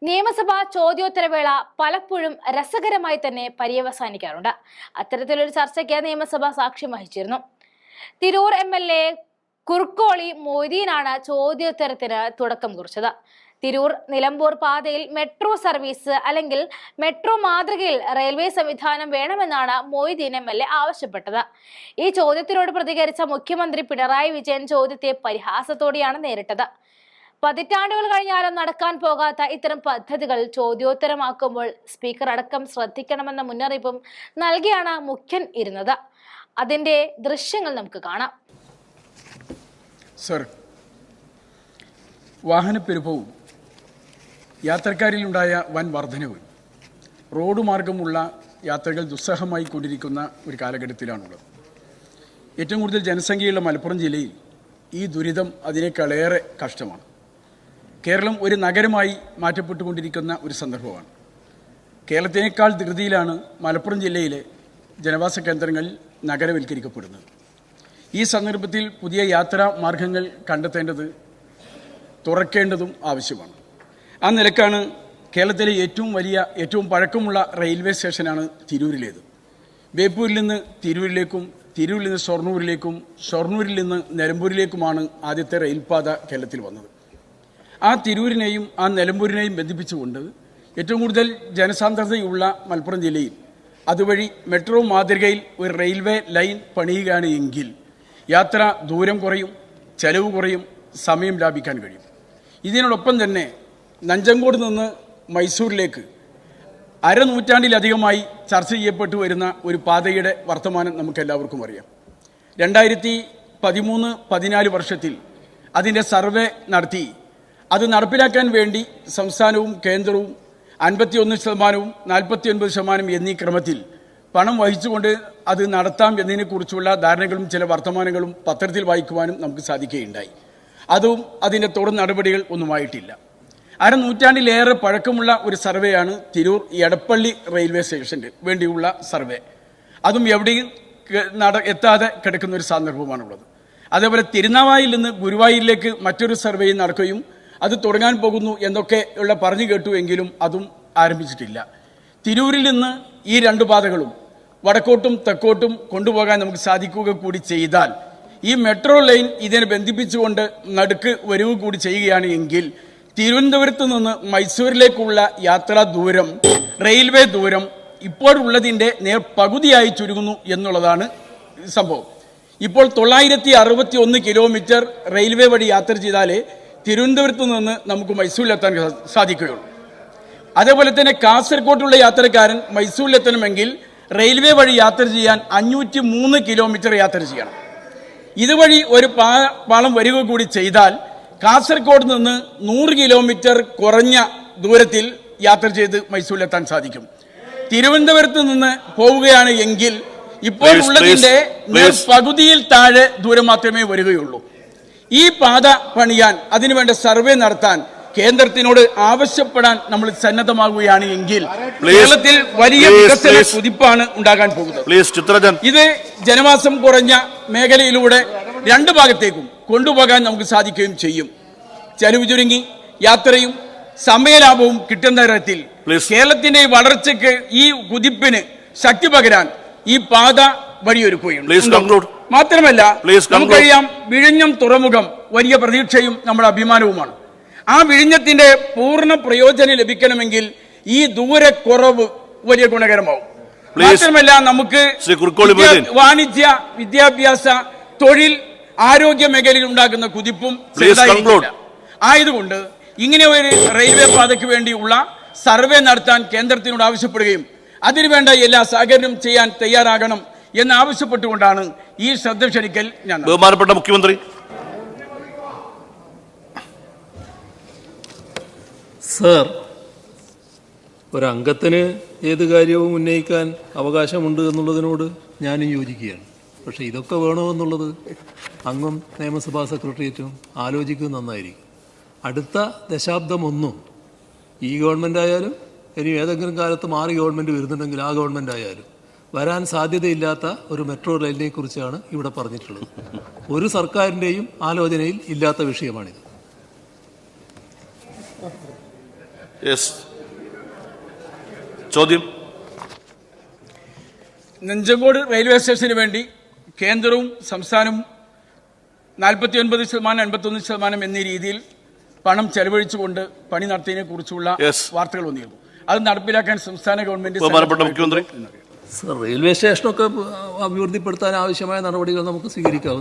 നിയമസഭാ ചോദ്യോത്തരവേള പലപ്പോഴും രസകരമായി തന്നെ പര്യവസാനിക്കാറുണ്ട്. അത്തരത്തിലൊരു ചർച്ചയ്ക്ക് നിയമസഭ സാക്ഷ്യം വഹിച്ചിരുന്നു. തിരൂർ MLA കുർക്കോളി മൊയ്തീനാണ് ചോദ്യോത്തരത്തിന് തുടക്കം കുറിച്ചത്. തിരൂർ നിലമ്പൂർ പാതയിൽ മെട്രോ സർവീസ് അല്ലെങ്കിൽ മെട്രോ മാതൃകയിൽ റെയിൽവേ സംവിധാനം വേണമെന്നാണ് മൊയ്തീൻ MLA ആവശ്യപ്പെട്ടത്. ഈ ചോദ്യത്തിനോട് പ്രതികരിച്ച മുഖ്യമന്ത്രി പിണറായി വിജയൻ ചോദ്യത്തെ പരിഹാസത്തോടെയാണ് നേരിട്ടത്. പതിറ്റാണ്ടുകൾ കഴിഞ്ഞാലും നടക്കാൻ പോകാത്ത ഇത്തരം പദ്ധതികൾ ചോദ്യോത്തരമാക്കുമ്പോൾ സ്പീക്കർ അടക്കം ശ്രദ്ധിക്കണമെന്ന മുന്നറിയിപ്പും നൽകിയാണ് മുഖ്യൻ ഇരുന്നത്. അതിന്റെ ദൃശ്യങ്ങൾ നമുക്ക് കാണാം. സർ, വാഹനപ്പെരുപ്പവും യാത്രക്കാരിലുണ്ടായ വൻ വർധനവും റോഡ് മാർഗമുള്ള യാത്രകൾ ദുസ്സഹമായി കൊണ്ടിരിക്കുന്ന ഒരു കാലഘട്ടത്തിലാണുള്ളത്. ഏറ്റവും കൂടുതൽ ജനസംഖ്യയുള്ള മലപ്പുറം ജില്ലയിൽ ഈ ദുരിതം അതിനേക്കാളേറെ കഷ്ടമാണ്. കേരളം ഒരു നഗരമായി മാറ്റപ്പെട്ടുകൊണ്ടിരിക്കുന്ന ഒരു സന്ദർഭമാണ്. കേരളത്തിനേക്കാൾ ധൃതിയിലാണ് മലപ്പുറം ജില്ലയിലെ ജനവാസ കേന്ദ്രങ്ങൾ നഗരവൽക്കരിക്കപ്പെടുന്നത്. ഈ സന്ദർഭത്തിൽ പുതിയ യാത്രാ മാർഗങ്ങൾ കണ്ടെത്തേണ്ടത് തുറക്കേണ്ടതും ആവശ്യമാണ്. ആ നിലക്കാണ് കേരളത്തിലെ ഏറ്റവും പഴക്കമുള്ള റെയിൽവേ സ്റ്റേഷനാണ് തിരൂരിലേത്. ബേപ്പൂരിൽ നിന്ന് തിരൂരിലേക്കും തിരൂരിൽ നിന്ന് ഷൊർണൂരിലേക്കും ഷൊർണൂരിൽ നിന്ന് നിലമ്പൂരിലേക്കുമാണ് ആദ്യത്തെ റെയിൽപാത കേരളത്തിൽ വന്നത്. ആ തിരൂരിനെയും ആ നിലമ്പൂരിനെയും ബന്ധിപ്പിച്ചുകൊണ്ട് ഏറ്റവും കൂടുതൽ ജനസാന്ദ്രതയുള്ള മലപ്പുറം ജില്ലയിൽ അതുവഴി മെട്രോ മാതൃകയിൽ ഒരു റെയിൽവേ ലൈൻ പണിയുകയാണ് എങ്കിൽ യാത്ര ദൂരം കുറയും, ചെലവ് കുറയും, സമയം ലാഭിക്കാൻ കഴിയും. ഇതിനോടൊപ്പം തന്നെ നഞ്ചങ്കോട് നിന്ന് മൈസൂരിലേക്ക് അരനൂറ്റാണ്ടിലധികമായി ചർച്ച ചെയ്യപ്പെട്ടു വരുന്ന ഒരു പാതയുടെ വർത്തമാനം നമുക്കെല്ലാവർക്കും അറിയാം. 2013-14 വർഷത്തിൽ അതിൻ്റെ സർവേ നടത്തി അത് നടപ്പിലാക്കാൻ വേണ്ടി സംസ്ഥാനവും കേന്ദ്രവും 51%, 49% എന്നീ ക്രമത്തിൽ പണം വഹിച്ചുകൊണ്ട് അത് നടത്താം എന്നതിനെക്കുറിച്ചുള്ള ധാരണകളും ചില വർത്തമാനങ്ങളും പത്രത്തിൽ വായിക്കുവാനും നമുക്ക് സാധിക്കുകയുണ്ടായി. അതും അതിൻ്റെ തുടർ നടപടികൾ ഒന്നുമായിട്ടില്ല. അരനൂറ്റാണ്ടിലേറെ പഴക്കമുള്ള ഒരു സർവേയാണ് തിരൂർ എടപ്പള്ളി റെയിൽവേ സ്റ്റേഷന് വേണ്ടിയുള്ള സർവേ. അതും എവിടെയും എത്താതെ കിടക്കുന്ന ഒരു സന്ദർഭമാണുള്ളത്. അതേപോലെ തിരുനാവായിൽ നിന്ന് ഗുരുവായൂരിലേക്ക് മറ്റൊരു സർവേയും നടക്കുകയും അത് തുടങ്ങാൻ പോകുന്നു എന്നൊക്കെ ഉള്ള പറഞ്ഞു കേട്ടു എങ്കിലും അതും ആരംഭിച്ചിട്ടില്ല. തിരൂരിൽ നിന്ന് ഈ രണ്ട് പാതകളും വടക്കോട്ടും തെക്കോട്ടും കൊണ്ടുപോകാൻ നമുക്ക് സാധിക്കുക കൂടി ചെയ്താൽ ഈ മെട്രോ ലൈൻ ഇതിനെ ബന്ധിപ്പിച്ചുകൊണ്ട് നടുക്ക് വരിക കൂടി ചെയ്യുകയാണ് എങ്കിൽ തിരുവനന്തപുരത്ത് നിന്ന് മൈസൂരിലേക്കുള്ള യാത്രാ ദൂരം, റെയിൽവേ ദൂരം ഇപ്പോഴുള്ളതിൻ്റെ പകുതിയായി ചുരുങ്ങുന്നു എന്നുള്ളതാണ് സംഭവം. ഇപ്പോൾ 961 കിലോമീറ്റർ റെയിൽവേ വഴി യാത്ര ചെയ്താലേ തിരുവനന്തപുരത്ത് നിന്ന് നമുക്ക് മൈസൂരിലെത്താൻ സാധിക്കുകയുള്ളൂ. അതേപോലെ തന്നെ കാസർഗോട്ടുള്ള യാത്രക്കാരൻ മൈസൂരിലെത്തണമെങ്കിൽ റെയിൽവേ വഴി യാത്ര ചെയ്യാൻ 503 കിലോമീറ്റർ യാത്ര ചെയ്യണം. ഇതുവഴി ഒരു പാളം വരിക കൂടി ചെയ്താൽ കാസർഗോഡ് നിന്ന് 100 കിലോമീറ്റർ കുറഞ്ഞ ദൂരത്തിൽ യാത്ര ചെയ്ത് മൈസൂരിലെത്താൻ സാധിക്കും. തിരുവനന്തപുരത്ത് നിന്ന് പോവുകയാണ് എങ്കിൽ ഇപ്പോൾ ഉള്ളതിന്റെ പകുതിയിൽ താഴെ ദൂരം മാത്രമേ വരികയുള്ളൂ. ഈ പാത പണിയാൻ അതിനുവേണ്ട സർവേ നടത്താൻ കേന്ദ്രത്തിനോട് ആവശ്യപ്പെടാൻ നമ്മൾ സന്നദ്ധമാകുകയാണ് എങ്കിൽ കേരളത്തിൽ വലിയ വികസന കുതിപ്പാണ് ഉണ്ടാകാൻ പോകുന്നത്. ഇത് ജനവാസം കുറഞ്ഞ മേഖലയിലൂടെ രണ്ട് ഭാഗത്തേക്കും കൊണ്ടുപോകാൻ നമുക്ക് സാധിക്കുകയും ചെയ്യും. ചെലവ് ചുരുങ്ങി യാത്രയും സമയലാഭവും കിട്ടുന്ന തരത്തിൽ കേരളത്തിന്റെ വളർച്ചയ്ക്ക് ഈ കുതിപ്പിന് ശക്തി പകരാൻ ഈ പാത വഴിയൊരുക്കുകയുണ്ട്. മാത്രമല്ല നമുക്കറിയാം, വിഴിഞ്ഞം തുറമുഖം വലിയ പ്രതീക്ഷയും നമ്മുടെ അഭിമാനവുമാണ്. ആ വിഴിഞ്ഞത്തിന്റെ പൂർണ്ണ പ്രയോജനം ലഭിക്കണമെങ്കിൽ ഈ ദൂരക്കുറവ് വലിയ ഗുണകരമാവും. മാത്രമല്ല നമുക്ക് വാണിജ്യ, വിദ്യാഭ്യാസ, തൊഴിൽ, ആരോഗ്യ മേഖലയിൽ ഉണ്ടാകുന്ന കുതിപ്പും ആയതുകൊണ്ട് ഇങ്ങനെ ഒരു റെയിൽവേ പാതയ്ക്ക് വേണ്ടിയുള്ള സർവേ നടത്താൻ കേന്ദ്രത്തിനോട് ആവശ്യപ്പെടുകയും അതിനുവേണ്ട എല്ലാ സഹകരണം ചെയ്യാൻ തയ്യാറാകണം എന്നാവശ്യപ്പെട്ടുകൊണ്ടാണ് ഈ ശ്രദ്ധ ക്ഷണിക്കൽ. ഞാൻ ബഹുമാനപ്പെട്ട മുഖ്യമന്ത്രി. സർ, ഒരംഗത്തിന് ഏത് കാര്യവും ഉന്നയിക്കാൻ അവകാശമുണ്ട് എന്നുള്ളതിനോട് ഞാനും യോജിക്കുകയാണ്. പക്ഷേ ഇതൊക്കെ വേണോ എന്നുള്ളത് അംഗം നിയമസഭാ സെക്രട്ടേറിയറ്റും ആലോചിക്കുന്നത് നന്നായിരിക്കും. അടുത്ത ദശാബ്ദമൊന്നും ഈ ഗവൺമെൻറ് ആയാലും ഇനി ഏതെങ്കിലും കാലത്ത് മാറി ഗവൺമെൻറ് വരുന്നുണ്ടെങ്കിൽ ആ ഗവൺമെൻറ് ആയാലും വരാൻ സാധ്യതയില്ലാത്ത ഒരു മെട്രോ ലൈനിനെ കുറിച്ചാണ് ഇവിടെ പറഞ്ഞിട്ടുള്ളത്. ഒരു സർക്കാരിൻ്റെയും ആലോചനയിൽ ഇല്ലാത്ത വിഷയമാണിത്. യെസ്. ചോദ്യം. നെഞ്ചങ്കോട് റെയിൽവേ സ്റ്റേഷന് വേണ്ടി കേന്ദ്രവും സംസ്ഥാനവും 49%, 51% എന്നീ രീതിയിൽ പണം ചെലവഴിച്ചുകൊണ്ട് പണി നടത്തിയതിനെ കുറിച്ചുള്ള Yes. വാർത്തകൾ വന്നിരുന്നു. അത് നടപ്പിലാക്കാൻ സംസ്ഥാന ഗവൺമെന്റ് ബഹുമാനപ്പെട്ട മുഖ്യമന്ത്രി. സർ, റെയിൽവേ സ്റ്റേഷനൊക്കെ അഭിവൃദ്ധിപ്പെടുത്താൻ ആവശ്യമായ നടപടികൾ നമുക്ക് സ്വീകരിക്കാം.